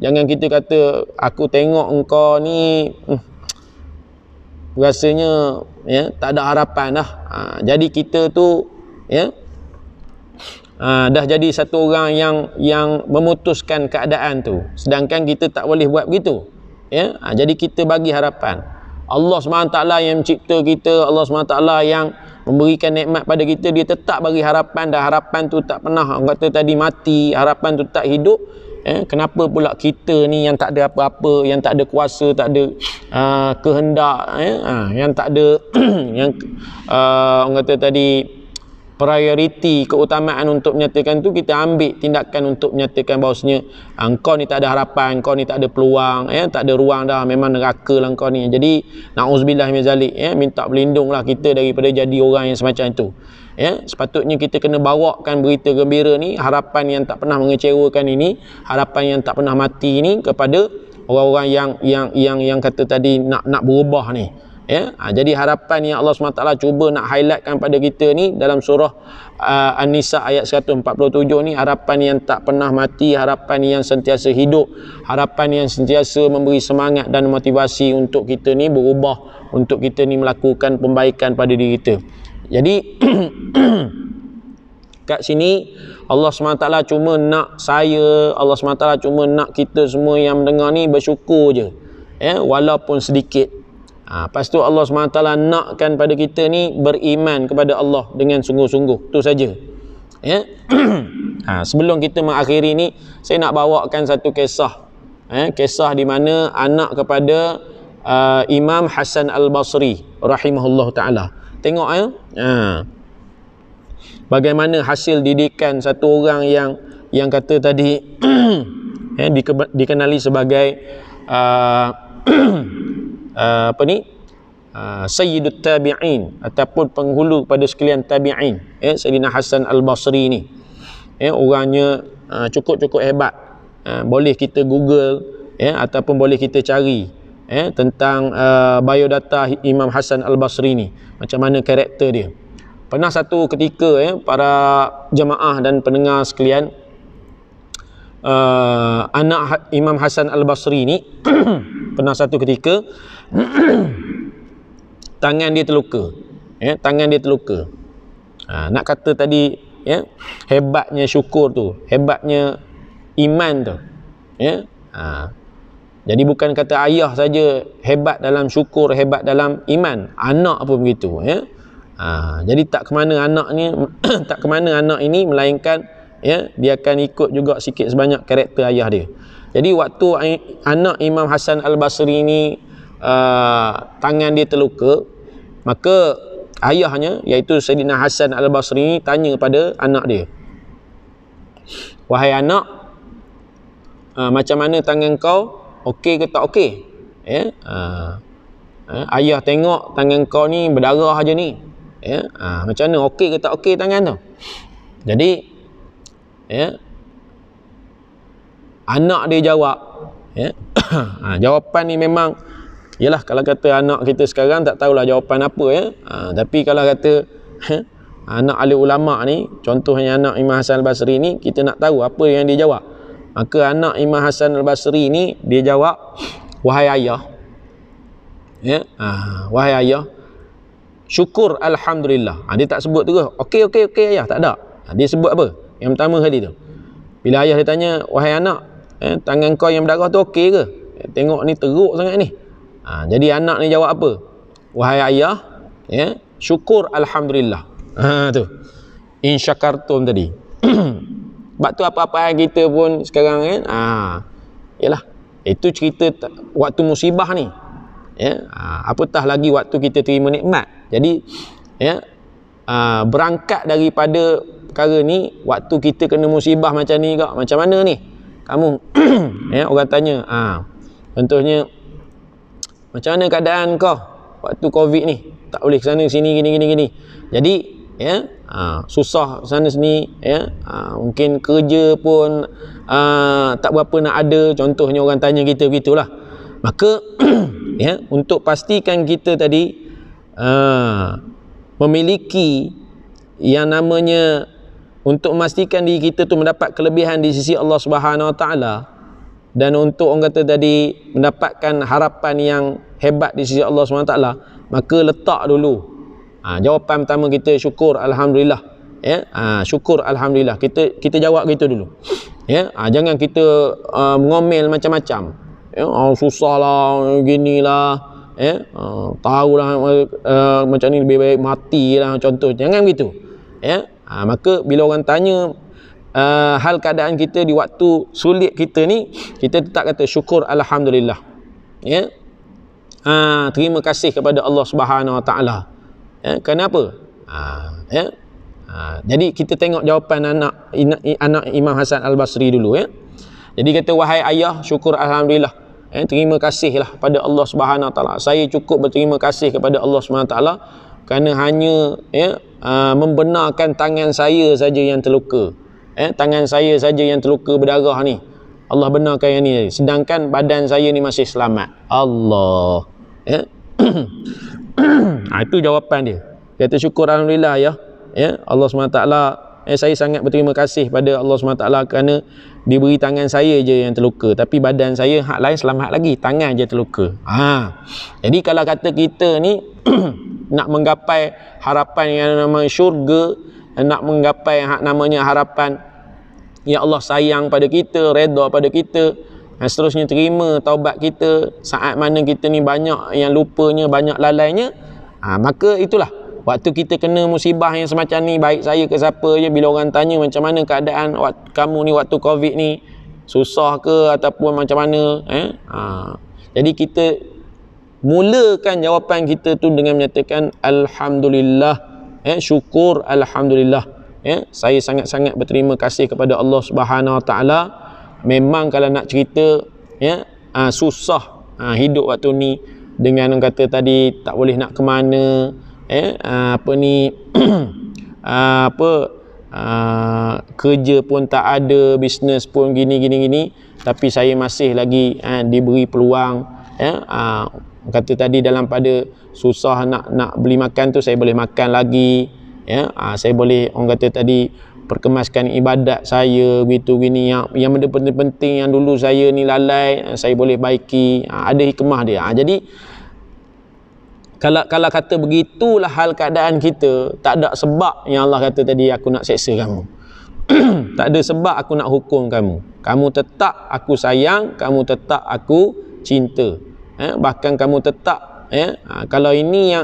Jangan kita kata aku tengok engkau ni rasanya tak ada harapan dah. Jadi kita tu dah jadi satu orang yang memutuskan keadaan tu, sedangkan kita tak boleh buat begitu. Jadi kita bagi harapan. Allah SWT yang mencipta kita, Allah SWT yang memberikan nikmat pada kita, dia tetap bagi harapan, dan harapan tu tak pernah orang kata tadi mati, harapan tu tak hidup. Kenapa pula kita ni yang tak ada apa-apa, yang tak ada kuasa, tak ada kehendak, yang tak ada yang orang kata tadi prioriti, keutamaan untuk menyatakan tu, kita ambil tindakan untuk menyatakan bahawasanya engkau ni tak ada harapan, engkau ni tak ada peluang, tak ada ruang dah, memang neraka lah engkau ni. Jadi na'udzubillah min zalik, minta berlindunglah kita daripada jadi orang yang semacam itu. Sepatutnya kita kena bawakan berita gembira ni, harapan yang tak pernah mengecewakan ini, harapan yang tak pernah mati ini kepada orang-orang yang kata tadi nak berubah ni. Jadi harapan yang Allah SWT cuba nak highlightkan pada kita ni dalam surah An-Nisa ayat 147 ni, harapan yang tak pernah mati, harapan yang sentiasa hidup, harapan yang sentiasa memberi semangat dan motivasi untuk kita ni berubah, untuk kita ni melakukan pembaikan pada diri kita. Jadi kat sini Allah SWT cuma nak saya, Allah SWT cuma nak kita semua yang mendengar ni bersyukur je, walaupun sedikit. Lepas tu Allah SWT nakkan pada kita ni beriman kepada Allah dengan sungguh-sungguh, tu saja. Sebelum kita mengakhiri ni, saya nak bawakan satu kisah, kisah di mana anak kepada Imam Hasan Al-Basri rahimahullah ta'ala. Tengok bagaimana hasil didikan satu orang yang kata tadi dikenali sebagai Sayyidut Tabi'in ataupun penghulu pada sekalian tabi'in, Sayyidina Hasan Al-Basri ni. Orangnya cukup hebat. Boleh kita Google ataupun boleh kita cari tentang biodata Imam Hasan Al-Basri ni, macam mana karakter dia. Pernah satu ketika para jemaah dan pendengar sekalian, anak Imam Hasan Al-Basri ni pernah satu ketika tangan dia terluka. Tangan dia terluka. Nak kata tadi hebatnya syukur tu, hebatnya iman tu. Jadi bukan kata ayah saja hebat dalam syukur, hebat dalam iman, anak pun begitu. Jadi tak ke mana anak ini, melainkan dia akan ikut juga sikit sebanyak karakter ayah dia. Jadi waktu anak Imam Hasan Al-Basri ni tangan dia terluka, maka ayahnya iaitu Sayyidina Hasan Al-Basri ni tanya pada anak dia, "Wahai anak, macam mana tangan kau? Okey ke tak okey?" Ayah tengok tangan kau ni berdarah aja ni. Ya, macam mana, okey ke tak okey tangan tu. Jadi ya, anak dia jawab, ya. Jawapan ni memang, yalah, kalau kata anak kita sekarang tak tahulah jawapan apa, ya. Tapi kalau kata anak ahli ulama ni, contohnya anak Imam Hasan Al-Basri ni, kita nak tahu apa yang dia jawab. Maka anak Imam Hasan Al-Basri ni dia jawab, wahai ayah, ya, wahai ayah, syukur alhamdulillah. Dia tak sebut terus okey ayah, tak ada. Dia sebut apa? Yang pertama kali tu, bila ayah dia tanya, wahai anak, tangan kau yang berdarah tu okey ke? Tengok ni teruk sangat ni. Jadi anak ni jawab apa? Wahai ayah, ya, syukur alhamdulillah. Tu in syakartum tadi. Sebab tu apa-apa kita pun sekarang kan, yalah, itu cerita waktu musibah ni, ya. Apatah lagi waktu kita terima nikmat. Jadi ya, berangkat daripada perkara ni, waktu kita kena musibah macam ni kak, macam mana ni kamu? Ya, orang tanya, contohnya, macam mana keadaan kau waktu Covid ni, tak boleh ke sana sini gini. Jadi ya, susah sana sini, ya, mungkin kerja pun tak berapa nak ada, contohnya orang tanya kita begitulah. Maka ya, untuk pastikan kita tadi memiliki yang namanya, untuk memastikan diri kita tu mendapat kelebihan di sisi Allah Subhanahu Wa Taala, dan untuk orang kata tadi mendapatkan harapan yang hebat di sisi Allah Subhanahu Wa Taala, maka letak dulu jawapan pertama kita, syukur alhamdulillah, ya. Syukur alhamdulillah, kita jawab gitu dulu, ya. Jangan kita ngomel macam-macam, ya. Susahlah, ginilah, ya, tahulah, macam ni lebih baik matilah, contoh. Jangan begitu, ya. Maka bila orang tanya hal keadaan kita di waktu sulit kita ni, kita tetap kata syukur alhamdulillah, ya. Terima kasih kepada Allah Subhanahu Wa Taala, ya. Kenapa? Ya. Jadi kita tengok jawapan anak Imam Hasan Al-Basri dulu, ya. Jadi kata, wahai ayah, syukur alhamdulillah, terima kasihlah pada Allah Subhanahu Wa Taala. Saya cukup berterima kasih kepada Allah Subhanahu Wa Taala kerana hanya, ya, membenarkan tangan saya saja yang terluka. Tangan saya saja yang terluka berdarah ni, Allah benarkan yang ni, sedangkan badan saya ni masih selamat. Allah, ya. Itu jawapan dia. Kata syukur alhamdulillah, ya. Allah SWT, saya sangat berterima kasih pada Allah SWT kerana diberi tangan saya je yang terluka, tapi badan saya hak lain selamat lagi, tangan je terluka. Jadi kalau kata kita ni nak menggapai harapan yang namanya syurga, nak menggapai hak namanya harapan ya Allah sayang pada kita, redha pada kita, dan seterusnya terima taubat kita saat mana kita ni banyak yang lupanya, banyak lalainya, maka itulah waktu kita kena musibah yang semacam ni, baik saya ke siapa je, bila orang tanya macam mana keadaan kamu ni waktu Covid ni, susah ke ataupun macam mana, jadi kita mulakan jawapan kita tu dengan menyatakan alhamdulillah, syukur alhamdulillah, saya sangat-sangat berterima kasih kepada Allah Subhanahu Wa Taala. Memang kalau nak cerita, susah hidup waktu ni, dengan orang kata tadi tak boleh nak ke mana, kerja pun tak ada, bisnes pun gini, tapi saya masih lagi diberi peluang, kata tadi dalam pada susah nak beli makan tu, saya boleh makan lagi, saya boleh, orang kata tadi, perkemaskan ibadat saya begitu gini, yang benda penting-penting yang dulu saya ni lalai, saya boleh baiki, ada hikmah dia. Jadi kalau kata begitulah hal keadaan kita, tak ada sebab yang Allah kata tadi aku nak seksa kamu. Tak ada sebab aku nak hukum kamu. Kamu tetap aku sayang, kamu tetap aku cinta. Bahkan kamu tetap, kalau ini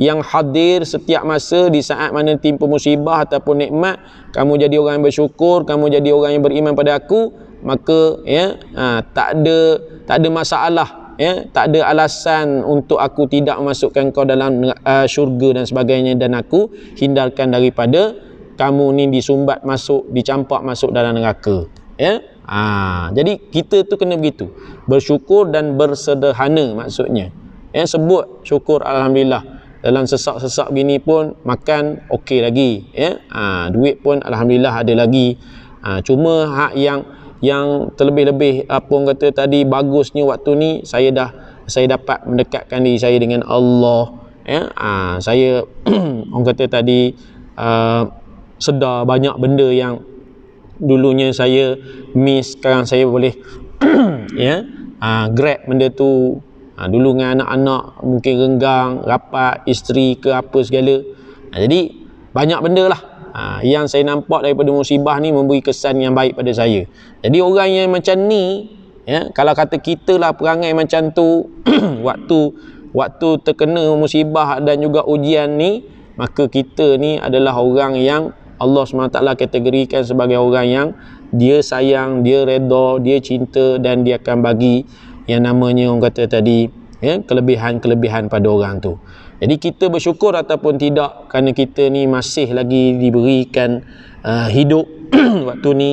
yang hadir setiap masa di saat mana timpa musibah ataupun nikmat, kamu jadi orang yang bersyukur, kamu jadi orang yang beriman pada aku, maka tak ada masalah. Tak ada alasan untuk aku tidak memasukkan kau dalam syurga dan sebagainya, dan aku hindarkan daripada kamu ni disumbat masuk, dicampak masuk dalam neraka. Jadi kita tu kena begitu, bersyukur dan bersederhana maksudnya. Sebut syukur alhamdulillah, dalam sesak-sesak gini pun makan okey lagi, ya. Duit pun alhamdulillah ada lagi. Cuma hak yang terlebih-lebih apa orang kata tadi, bagusnya waktu ni saya dapat mendekatkan diri saya dengan Allah, ya. Saya orang kata tadi sedar banyak benda yang dulunya saya miss, sekarang saya boleh ya grab benda tu. Dulu dengan anak-anak mungkin renggang, rapat, isteri ke apa segala. Jadi banyak benda lah yang saya nampak daripada musibah ni memberi kesan yang baik pada saya. Jadi orang yang macam ni, ya, kalau kata kita lah perangai macam tu waktu terkena musibah dan juga ujian ni, maka kita ni adalah orang yang Allah SWT kategorikan sebagai orang yang dia sayang, dia redha, dia cinta, dan dia akan bagi yang namanya orang kata tadi, ya, kelebihan-kelebihan pada orang tu. Jadi kita bersyukur ataupun tidak kerana kita ni masih lagi diberikan hidup waktu ni.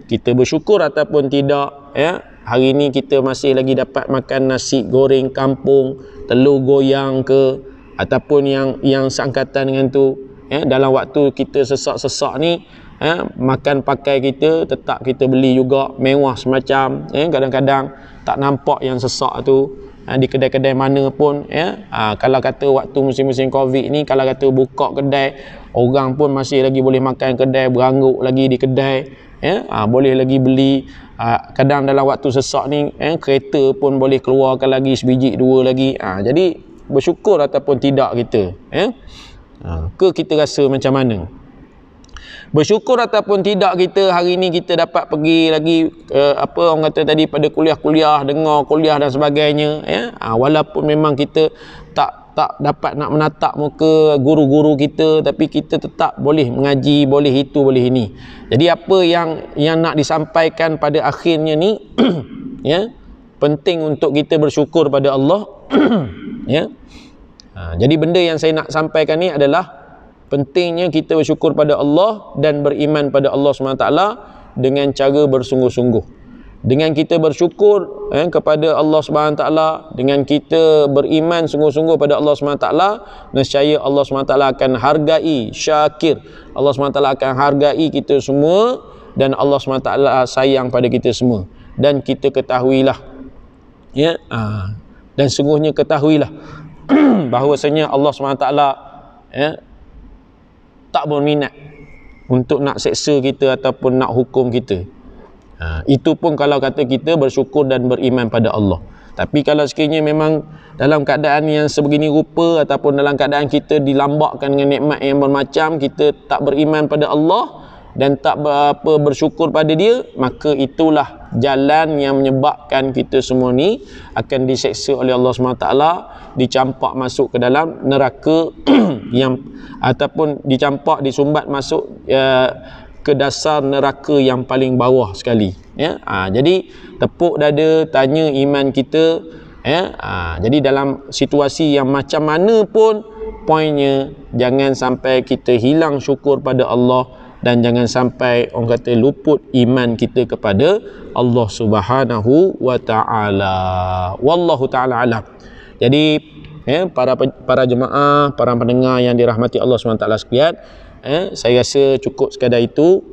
Kita bersyukur ataupun tidak, ya, hari ni kita masih lagi dapat makan nasi goreng kampung, telur goyang ke, ataupun yang seangkatan dengan tu. Ya, dalam waktu kita sesak-sesak ni, makan pakai kita tetap kita beli juga mewah semacam, kadang-kadang tak nampak yang sesak tu di kedai-kedai mana pun, ya. Kalau kata waktu musim-musim Covid ni, kalau kata buka kedai, orang pun masih lagi boleh makan kedai, berangguk lagi di kedai, ya. Boleh lagi beli, kadang dalam waktu sesak ni, kereta pun boleh keluarkan lagi sebiji dua lagi. Jadi bersyukur ataupun tidak kita, ya. Ke kita rasa macam mana? Bersyukur ataupun tidak kita, hari ni kita dapat pergi lagi apa orang kata tadi, pada kuliah-kuliah, dengar kuliah dan sebagainya, ya. Walaupun memang kita tak dapat nak menatap muka guru-guru kita, tapi kita tetap boleh mengaji, boleh itu, boleh ini. Jadi apa yang nak disampaikan pada akhirnya ni ya, penting untuk kita bersyukur pada Allah ya. Jadi benda yang saya nak sampaikan ni adalah pentingnya kita bersyukur pada Allah dan beriman pada Allah SWT dengan cara bersungguh-sungguh. Dengan kita bersyukur kepada Allah SWT, dengan kita beriman sungguh-sungguh pada Allah SWT, nescaya Allah SWT akan hargai syakir. Allah SWT akan hargai kita semua, dan Allah SWT sayang pada kita semua. Dan kita ketahuilah, ya, dan sungguhnya ketahuilah bahawasanya Allah SWT, ya, tak berminat untuk nak seksa kita ataupun nak hukum kita. Itu pun kalau kata kita bersyukur dan beriman pada Allah. Tapi kalau sekiranya memang dalam keadaan yang sebegini rupa, ataupun dalam keadaan kita dilambakkan dengan nikmat yang bermacam, kita tak beriman pada Allah dan tak bersyukur pada dia, maka itulah jalan yang menyebabkan kita semua ni akan diseksa oleh Allah SWT, dicampak masuk ke dalam neraka yang ataupun dicampak, disumbat masuk ke dasar neraka yang paling bawah sekali, ya. Jadi tepuk dada, tanya iman kita, ya. Jadi dalam situasi yang macam mana pun, poinnya jangan sampai kita hilang syukur pada Allah, dan jangan sampai orang kata luput iman kita kepada Allah Subhanahu wa taala. Wallahu taala alam. Jadi para jemaah, para pendengar yang dirahmati Allah SWT sekalian, saya rasa cukup sekadar itu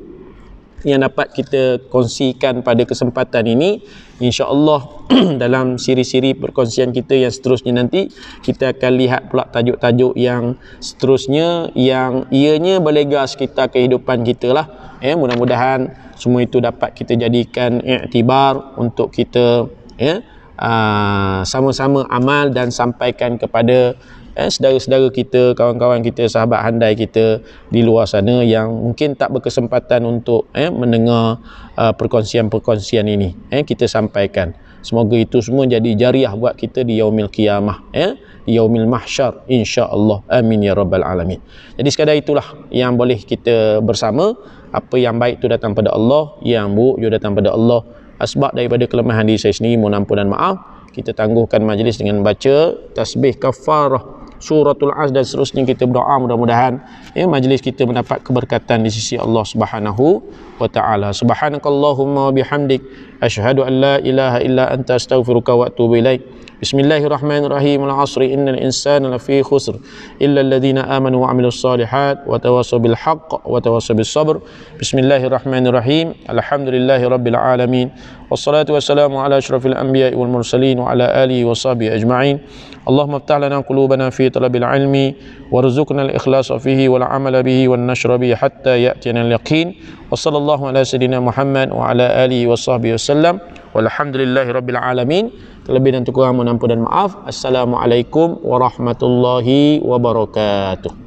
yang dapat kita kongsikan pada kesempatan ini. InsyaAllah dalam siri-siri perkongsian kita yang seterusnya nanti, kita akan lihat pula tajuk-tajuk yang seterusnya yang ianya berlega sekitar kehidupan kita lah. Mudah-mudahan semua itu dapat kita jadikan iktibar untuk kita, sama-sama amal dan sampaikan kepada saudara-saudara kita, kawan-kawan kita, sahabat handai kita di luar sana yang mungkin tak berkesempatan untuk mendengar perkongsian-perkongsian ini. Kita sampaikan. Semoga itu semua jadi jariah buat kita di yaumil qiyamah, di yaumil mahsyar, insya-Allah. Amin ya rabbal alamin. Jadi sekadar itulah yang boleh kita bersama. Apa yang baik itu datang pada Allah, yang buruk juga datang pada Allah. Asbab daripada kelemahan diri saya sendiri, mohon ampun dan maaf. Kita tangguhkan majlis dengan baca tasbih kafarah, suratul Az, dan seterusnya kita berdoa mudah-mudahan majlis kita mendapat keberkatan di sisi Allah Subhanahu wa taala. Subhanakallahumma wa bihamdik Asyhadu an la ilaha illa anta astaghfiruka wa atubu ilaik. Bismillahirrahmanirrahim. Al-'asri innal insana lafi khusr illa alladhina amanu wa 'amilus solihat wa tawassaw bil haqq wa tawassaw bis sabr. Bismillahirrahmanirrahim. Alhamdulillahi rabbil alamin. Wassalatu wassalamu ala asyrafil anbiya'i wal mursalin wa ala alihi wa sahbihi ajma'in. Allahumma iftah lana qulubana fi talabil ilmi warzuqna al-ikhlasa fihi wal 'amala bihi wan nashra bihi hatta ya'tiyana al-yaqin. Wa sallallahu ala sayyidina Muhammad wa ala alihi wa sahbihi wasallam. Walhamdulillahi rabbil alamin. Terlebih dan kurang mohon ampun dan maaf. Assalamualaikum warahmatullahi wabarakatuh.